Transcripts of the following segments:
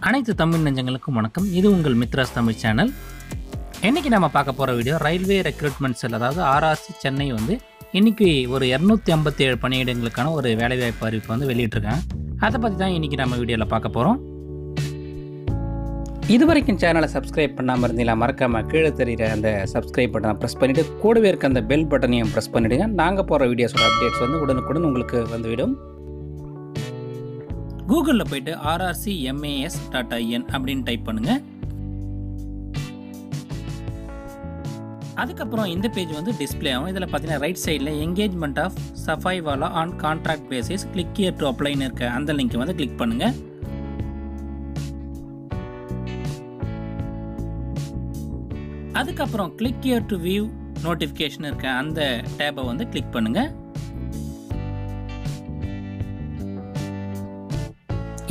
அனைத்து தமிழ் நெஞ்சங்களுக்கும் வணக்கம். இது உங்கள் மித்ராஸ் தமிழ் சேனல். இன்றைக்கி நம்ம பார்க்க போகிற வீடியோ ரயில்வே ரெக்ரூட்மெண்ட் செல், அதாவது ஆர்ஆர்சி சென்னை இன்றைக்கி ஒரு 257 பணியிடங்களுக்கான ஒரு வேலைவாய்ப்பு அறிவிப்பு வெளியிட்டிருக்காங்க. அதை பற்றி தான் இன்றைக்கி நம்ம வீடியோவில் பார்க்க போகிறோம். இது வரைக்கும் சேனலை சப்ஸ்கிரைப் பண்ணாமல் இருந்தீங்களா, மறக்காமல் கீழே தெரிகிற அந்த சப்ஸ்கிரைப் பட்டனை ப்ரெஸ் பண்ணிவிட்டு கூடவே இருக்க அந்த பெல் பட்டனையும் ப்ரெஸ் பண்ணிவிடுங்க. நாங்கள் போகிற வீடியோஸோட அப்டேட்ஸ் உடனுக்குடன் உங்களுக்கு வந்துவிடும். கூகுளில் போய்ட்டு rrcmas.in அப்படின்னு டைப் பண்ணுங்கள். அதுக்கப்புறம் இந்த பேஜ் டிஸ்பிளே ஆகும். இதில் பார்த்தீங்கன்னா ரைட் சைடில் engagement of Safaiwala on contract basis click here to அப்ளைன்னு இருக்க அந்த லிங்க் கிளிக் பண்ணுங்கள். அதுக்கப்புறம் click here to view notification இருக்க அந்த டேபை கிளிக் பண்ணுங்கள்.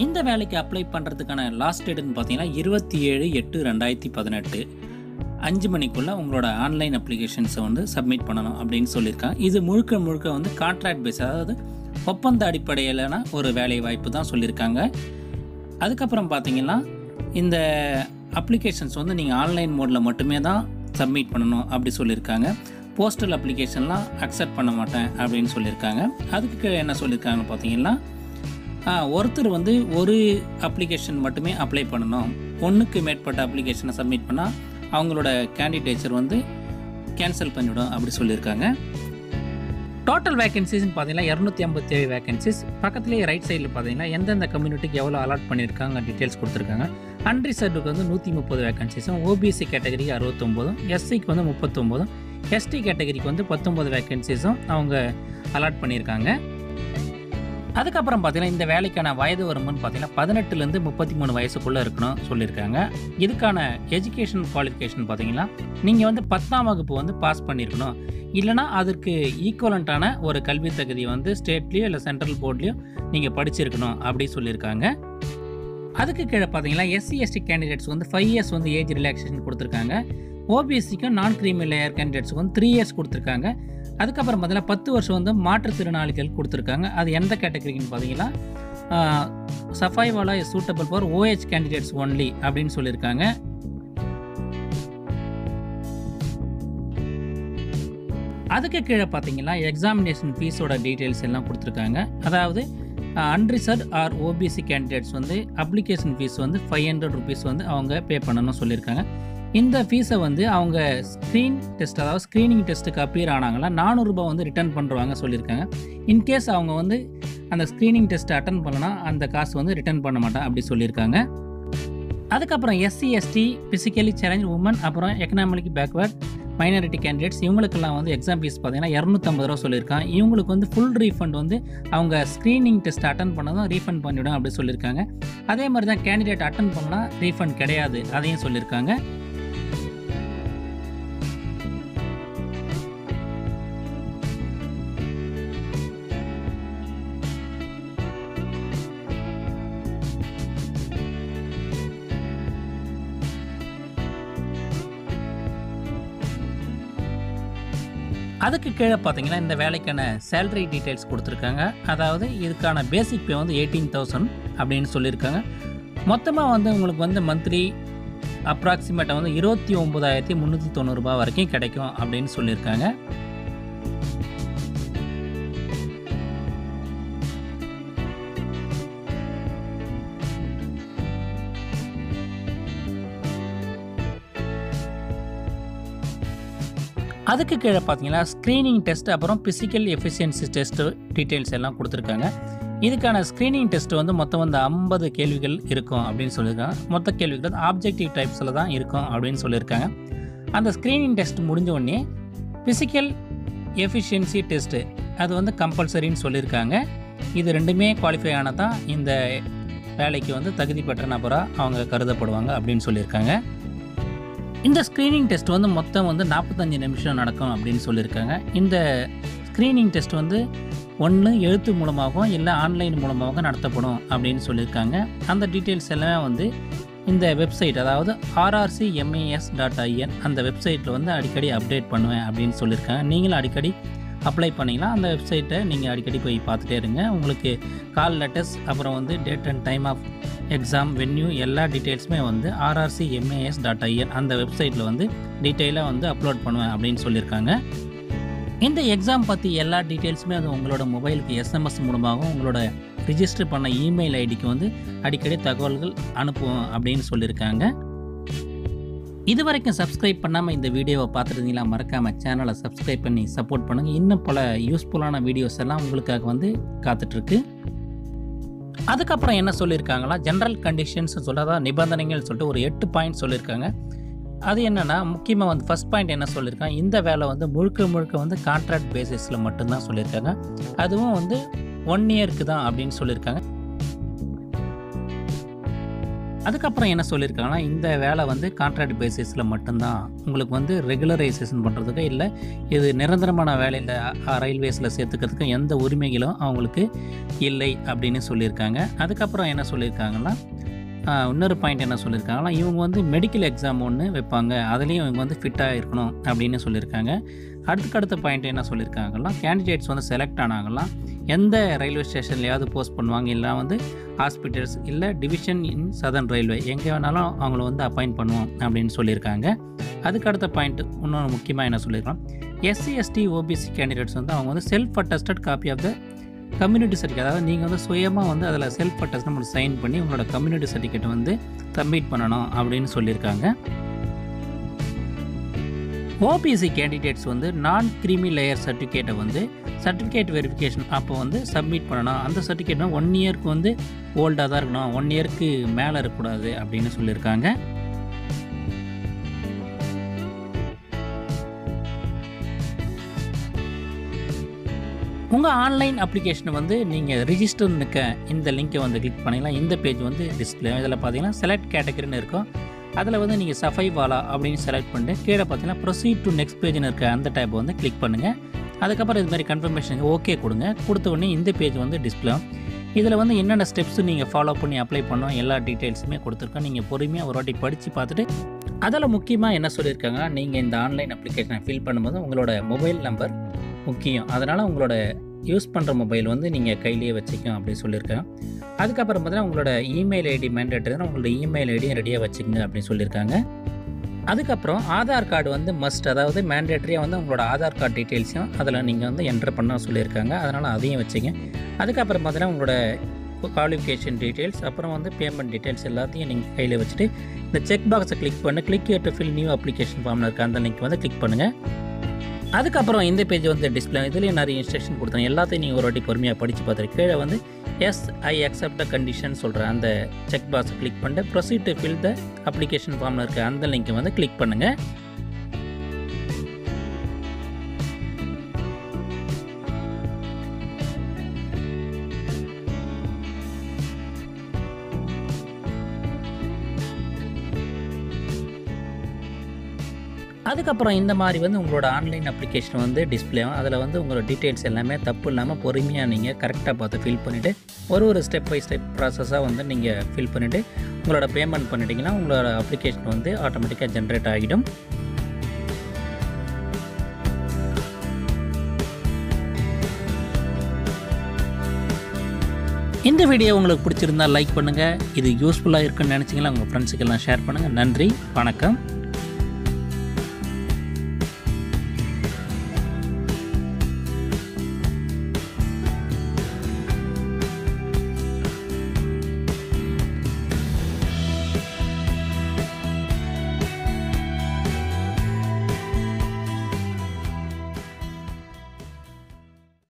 இந்த வேலைக்கு அப்ளை பண்ணுறதுக்கான லாஸ்ட் டேட்டுன்னு பார்த்தீங்கன்னா 27/8/2018 5 மணிக்குள்ளே உங்களோட ஆன்லைன் அப்ளிகேஷன்ஸை சப்மிட் பண்ணணும் அப்படின்னு சொல்லியிருக்காங்க. இது முழுக்க கான்ட்ராக்ட் பேஸ், அதாவது ஒப்பந்த அடிப்படையிலான ஒரு வேலை வாய்ப்பு தான் சொல்லியிருக்காங்க. அதுக்கப்புறம் பார்த்தீங்கன்னா இந்த அப்ளிகேஷன்ஸ் நீங்கள் ஆன்லைன் மோடில் மட்டுமே தான் சப்மிட் பண்ணணும் அப்படி சொல்லியிருக்காங்க. போஸ்டல் அப்ளிகேஷன்லாம் அக்செப்ட் பண்ண மாட்டேன் அப்படின்னு சொல்லியிருக்காங்க. அதுக்கு என்ன சொல்லியிருக்காங்க பார்த்தீங்கன்னா, ஒருத்தர் ஒரு அப்ளிகேஷன் மட்டுமே அப்ளை பண்ணணும். ஒன்றுக்கு மேற்பட்ட அப்ளிகேஷனை சப்மிட் பண்ணால் அவங்களோட கேண்டிடேச்சர் கேன்சல் பண்ணிவிடும் அப்படி சொல்லியிருக்காங்க. டோட்டல் வேகன்சிஸ்ன்னு பார்த்தீங்கன்னா 257 வேகன்சிஸ். பக்கத்துலேயே ரைட் சைடில் பார்த்தீங்கன்னா எந்தெந்த கம்யூனிட்டிக்கு எவ்வளோ அலாட் பண்ணியிருக்காங்க டீட்டெயில்ஸ் கொடுத்துருக்காங்க. அன்ரிசர்வ்டுக்கு 130 வேகன்சிஸும், ஓபிசி கேட்டகரிக்கு 69, எஸ்சிக்கு 39, எஸ்டி கேட்டகரிக்கு 19 வேகன்சிஸும் அவங்க அலாட் பண்ணியிருக்காங்க. அதுக்கப்புறம் பார்த்தீங்கன்னா இந்த வேலைக்கான வயது வரம்புன்னு பார்த்தீங்கன்னா 18லேருந்து 33 வயசுக்குள்ளே இருக்கணும் சொல்லியிருக்காங்க. இதுக்கான எஜுகேஷன் குவாலிஃபிகேஷன் பார்த்தீங்கன்னா நீங்கள் 10ஆம் வகுப்பு பாஸ் பண்ணியிருக்கணும், இல்லைனா அதற்கு ஈக்குவலண்ட்டான ஒரு கல்வி தகுதி ஸ்டேட்லேயோ இல்லை சென்ட்ரல் போர்ட்லேயோ நீங்கள் படிச்சிருக்கணும் அப்படி சொல்லியிருக்காங்க. அதுக்கு கீழே பார்த்தீங்கன்னா SC ST candidates 5 years age relaxation கொடுத்துருக்காங்க. ஓபிசிக்கும் நான் கிரீமி லேயர் கேண்டிடேட்ஸுக்கு 3 இயர்ஸ் கொடுத்துருக்காங்க. அதுக்கப்புறம் பார்த்தீங்கன்னா 10 வருஷம் மாற்றுத்திறனாளிகள் கொடுத்துருக்காங்க. அது எந்த கேட்டகரின்னு பார்த்தீங்கன்னா Safaiwala is suitable for OH candidates only அப்படின்னு சொல்லியிருக்காங்க. அதுக்கு கீழே பார்த்தீங்கன்னா எக்ஸாமினேஷன் ஃபீஸோட டீட்டெயில்ஸ் எல்லாம் கொடுத்துருக்காங்க. அதாவது unreserve or OBC candidates application fees 500 rupees அவங்க பே பண்ணணும்னு சொல்லியிருக்காங்க. இந்த ஃபீஸை அவங்க ஸ்க்ரீன் டெஸ்ட், அதாவது ஸ்க்ரீனிங் டெஸ்ட்டுக்கு அப்பியர் ஆனாங்கன்னா 400 ரூபாய் ரிட்டர்ன் பண்ணுறாங்க சொல்லியிருக்காங்க. இன்கேஸ் அவங்க அந்த ஸ்க்ரீனிங் டெஸ்ட்டை அட்டன் பண்ணனா அந்த காசு ரிட்டர்ன் பண்ண மாட்டேன் அப்படி சொல்லியிருக்காங்க. அதுக்கப்புறம் SC ST, physically challenge woman, அப்புறம் எக்கனாமிக்கலி பேக்வேர்ட் மைனாரிட்டி கேண்டிடேட்ஸ் இவங்களுக்கெல்லாம் எக்ஸாம் ஃபீஸ் பார்த்தீங்கன்னா 250 ரூபா சொல்லியிருக்காங்க. இவங்களுக்கு ஃபுல் ரீஃபண்ட் அவங்க ஸ்க்ரீனிங் டெஸ்ட் அட்டன் பண்ணதும் ரீஃபண்ட் பண்ணிவிடும் அப்படி சொல்லியிருக்காங்க. அதே மாதிரி தான் கேண்டிடேட் அட்டன் பண்ணால் ரீஃபண்ட் கிடையாது அதையும் சொல்லியிருக்காங்க. அதுக்கு கீழே பார்த்தீங்கன்னா இந்த வேலைக்கான சேலரி டீட்டெயில்ஸ் கொடுத்துருக்காங்க. அதாவது இதுக்கான பேசிக் பே 18,000 அப்படின்னு சொல்லியிருக்காங்க. மொத்தமாக உங்களுக்கு மந்த்லி அப்ராக்சிமேட்டாக 29,390 ரூபாய் வரைக்கும் கிடைக்கும் அப்படின்னு சொல்லியிருக்காங்க. அதுக்கு கீழே பார்த்தீங்கன்னா ஸ்க்ரீனிங் டெஸ்ட், அப்புறம் ஃபிசிக்கல் எஃபிஷியன்சி டெஸ்ட்டு டீட்டெயில்ஸ் எல்லாம் கொடுத்துருக்காங்க. இதுக்கான ஸ்க்ரீனிங் டெஸ்ட் மொத்தம் 50 கேள்விகள் இருக்கும் அப்படின்னு சொல்லியிருக்காங்க. மொத்த கேள்விகள் ஆப்ஜெக்டிவ் டைப்ஸில் தான் இருக்கும் அப்படின்னு சொல்லியிருக்காங்க. அந்த ஸ்க்ரீனிங் டெஸ்ட் முடிஞ்ச உடனே ஃபிசிக்கல் எஃபிஷியன்சி டெஸ்ட்டு அது கம்பல்சரின்னு சொல்லியிருக்காங்க. இது ரெண்டுமே குவாலிஃபை ஆனதான் இந்த வேலைக்கு தகுதி பெற்ற நபராக அவங்க கருதப்படுவாங்க அப்படின்னு சொல்லியிருக்காங்க. இந்த ஸ்க்ரீனிங் டெஸ்ட் மொத்தம் 45 நிமிஷம் நடக்கும் அப்படின்னு சொல்லியிருக்காங்க. இந்த ஸ்க்ரீனிங் டெஸ்ட் ஒன்று எழுத்து மூலமாகவும் இல்லை ஆன்லைன் மூலமாகவும் நடத்தப்படும் அப்படின்னு சொல்லியிருக்காங்க. அந்த டீட்டெயில்ஸ் எல்லாமே இந்த வெப்சைட், அதாவது rrcmas.in அந்த வெப்சைட்டில் அடிக்கடி அப்டேட் பண்ணுவேன் அப்படின்னு சொல்லியிருக்காங்க. நீங்களும் அடிக்கடி அப்ளை பண்ணிங்கன்னா அந்த வெப்சைட்டை நீங்கள் அடிக்கடி போய் பார்த்துட்டே இருங்க. உங்களுக்கு கால் லெட்டர்ஸ் அப்புறம் வந்து date and time of exam venue எல்லா டீட்டெயில்ஸுமே வந்து rrcmas.in அந்த வெப்சைட்டில் வந்து டீட்டெயிலாக வந்து அப்லோட் பண்ணுவேன் அப்படின்னு சொல்லியிருக்காங்க. இந்த எக்ஸாம் பற்றி எல்லா டீட்டெயில்ஸுமே அது உங்களோட மொபைலுக்கு எஸ்எம்எஸ் மூலமாகவும் உங்களோட ரிஜிஸ்டர் பண்ண இமெயில் ஐடிக்கு வந்து அடிக்கடி தகவல்கள் அனுப்புவோம் அப்படின்னு சொல்லியிருக்காங்க. இது வரைக்கும் சப்ஸ்கிரைப் பண்ணாமல் இந்த வீடியோவை பார்த்துருந்தீங்களா, மறக்காமல் சேனலை சப்ஸ்கிரைப் பண்ணி சப்போர்ட் பண்ணுங்கள். இன்னும் பல யூஸ்ஃபுல்லான வீடியோஸ் எல்லாம் உங்களுக்காக வந்து காத்துட்ருக்கு. அதுக்கப்புறம் என்ன சொல்லியிருக்காங்களா, ஜென்ரல் கண்டிஷன்ஸ் சொல்கிறதா நிபந்தனைகள் சொல்லிட்டு ஒரு 8 பாயிண்ட் சொல்லியிருக்காங்க. அது என்னென்னா, முக்கியமாக வந்து ஃபஸ்ட் பாயிண்ட் என்ன சொல்லியிருக்காங்க, இந்த வேலை வந்து முழுக்க வந்து கான்ட்ராக்ட் பேசிஸில் மட்டும்தான் சொல்லியிருக்காங்க. அதுவும் வந்து 1 இயருக்கு தான் அப்படின்னு சொல்லியிருக்காங்க. அதுக்கப்புறம் என்ன சொல்லியிருக்காங்கன்னா, இந்த வேலை வந்து கான்ட்ராக்ட் பேசிஸில் மட்டும்தான், உங்களுக்கு வந்து ரெகுலரைசேஷன் பண்ணுறதுக்கு இல்லை இது நிரந்தரமான வேலையில் ரயில்வேஸில் சேர்த்துக்கிறதுக்கு எந்த உரிமைகளும் அவங்களுக்கு இல்லை அப்படின்னு சொல்லியிருக்காங்க. அதுக்கப்புறம் என்ன சொல்லியிருக்காங்கன்னா, இன்னொரு பாயிண்ட் என்ன சொல்லியிருக்காங்கன்னா, இவங்க வந்து மெடிக்கல் எக்ஸாம் ஒன்று வைப்பாங்க, அதுலேயும் இவங்க வந்து ஃபிட்டாக இருக்கணும் அப்படின்னு சொல்லியிருக்காங்க. அடுத்த பாயிண்ட் என்ன சொல்லியிருக்காங்கன்னா, கேண்டிடேட்ஸ் வந்து செலக்ட் ஆனாங்கலாம் எந்த ரயில்வே ஸ்டேஷன்லையாவது போஸ்ட் பண்ணுவாங்க, இல்லை வந்து ஹாஸ்பிட்டல்ஸ் இல்லை டிவிஷன் இன் சதர்ன் ரயில்வே எங்கே வேணாலும் அவங்கள வந்து அப்பாயிண்ட் பண்ணுவோம் அப்படின்னு சொல்லியிருக்காங்க. அதுக்கடுத்த பாயிண்ட் இன்னொன்று முக்கியமாக என்ன சொல்லியிருக்கோம், SC ST OBC கேண்டிடேட்ஸ் வந்து அவங்க வந்து self attested copy of the community certificate, அதாவது நீங்கள் வந்து சுயமாக வந்து அதில் செல்ஃப் அட்டஸ்ட் நம்ம சைன் பண்ணி உங்களோட கம்யூனிட்டி சர்டிஃபிகேட் வந்து சப்மிட் பண்ணணும் அப்படின்னு சொல்லியிருக்காங்க. OBC கேண்டிடேட்ஸ் வந்து நான் கிரீமி லேயர் சர்டிஃபிகேட்டை வந்து சர்டிஃபிகேட் வெரிஃபிகேஷன் அப்போ வந்து சப்மிட் பண்ணணும். அந்த சர்டிஃபிகேட்னா 1 இயருக்கு வந்து ஓல்டாக தான் இருக்கணும், 1 இயருக்கு மேலே இருக்கக்கூடாது அப்படின்னு சொல்லியிருக்காங்க. உங்கள் ஆன்லைன் அப்ளிகேஷனை வந்து நீங்கள் ரிஜிஸ்டர் நிற்க இந்த லிங்க்கை வந்து கிளிக் பண்ணிக்கலாம். இந்த பேஜ் வந்து டிஸ்பிளே இதில் பார்த்தீங்கன்னா செலக்ட் கேட்டகரின்னு இருக்கும். அதில் வந்து நீங்கள் சஃபை வாலா அப்படின்னு செலக்ட் பண்ணிட்டு கீழே பார்த்தீங்கன்னா ப்ரொசீட் டு நெக்ஸ்ட் பேஜ்னு இருக்க அந்த டைப்பை வந்து கிளிக் பண்ணுங்கள். அதுக்கப்புறம் இது மாதிரி கன்ஃபர்மேஷனுக்கு ஓகே கொடுங்க. கொடுத்த உடனே இந்த பேஜ் வந்து டிஸ்பிளே. இதில் வந்து என்னென்ன ஸ்டெப்ஸு நீங்கள் ஃபாலோ பண்ணி அப்ளை பண்ணோம் எல்லா டீட்டெயில்ஸுமே கொடுத்துருக்கோம். நீங்கள் பொறுமையாக ஒரு வாட்டி படித்து பார்த்துட்டு அதில் முக்கியமாக என்ன சொல்லியிருக்காங்க, நீங்கள் இந்த ஆன்லைன் அப்ளிகேஷனை ஃபில் பண்ணும்போது உங்களோட மொபைல் நம்பர் முக்கியம், அதனால் உங்களோட யூஸ் பண்ணுற மொபைல் வந்து நீங்கள் கையிலேயே வச்சுக்கோங்க அப்படின்னு சொல்லியிருக்காங்க. அதுக்கப்புறம் பார்த்தீங்கன்னா உங்களோட இமெயில் ஐடி மேண்டேட்டரி, உங்களோட இமெயில் ஐடியும் ரெடியாக வச்சுக்கோங்க அப்படின்னு சொல்லியிருக்காங்க. அதுக்கப்புறம் ஆதார் கார்டு வந்து மஸ்ட், அதாவது மேண்டேட்டரியாக வந்து உங்களோட ஆதார் கார்டு டீட்டெயில்ஸையும் அதில் நீங்கள் வந்து என்ட்ரு பண்ண சொல்லியிருக்காங்க, அதனால் அதையும் வச்சுங்க. அதுக்கப்புறம் பார்த்தீங்கன்னா உங்களோட குவாலிஃபிகேஷன் டீட்டெயில்ஸ் அப்புறம் வந்து பேமெண்ட் டீட்டெயில்ஸ் எல்லாத்தையும் நீங்கள் கையில் வச்சுட்டு இந்த செக் பாக்ஸை கிளிக் பண்ணி click to fill new application ஃபார்மில் இருக்க அந்த லிங்க் வந்து கிளிக் பண்ணுங்கள். அதுக்கப்புறம் இந்த பேஜ் வந்து டிஸ்பிளே, இதுலேயும் நிறைய இன்ஸ்ட்ரக்ஷன் கொடுத்தாங்க, எல்லாத்தையும் நீங்கள் ஒரு வாட்டி பொறுமையாக படித்து பார்த்துட்டு கீழே வந்து yes I accept the condition சொல்கிற அந்த செக் பாக்ஸை கிளிக் பண்ணிட்டு proceed to fill the application ஃபார்மில் இருக்க அந்த லிங்க்கை வந்து கிளிக் பண்ணுங்கள். அதுக்கப்புறம் இந்த மாதிரி வந்து உங்களோட ஆன்லைன் அப்ளிகேஷன் வந்து டிஸ்பிளே ஆகும். அதில் வந்து உங்களோட டீட்டெயில்ஸ் எல்லாமே தப்பு இல்லாமல் பொறுமையாக நீங்கள் கரெக்டாக பார்த்து ஃபில் பண்ணிவிட்டு ஒரு ஸ்டெப் பை ஸ்டெப் ப்ராசஸாக வந்து நீங்கள் ஃபில் பண்ணிவிட்டு உங்களோட பேமெண்ட் பண்ணிட்டீங்கன்னா உங்களோட அப்ளிகேஷன் வந்து ஆட்டோமேட்டிக்காக ஜென்ரேட் ஆகிடும். இந்த வீடியோ உங்களுக்கு பிடிச்சிருந்தால் லைக் பண்ணுங்கள். இது யூஸ்ஃபுல்லாக இருக்குன்னு நினச்சிங்கன்னா உங்கள் ஃப்ரெண்ட்ஸுக்கெல்லாம் ஷேர் பண்ணுங்கள். நன்றி, வணக்கம்.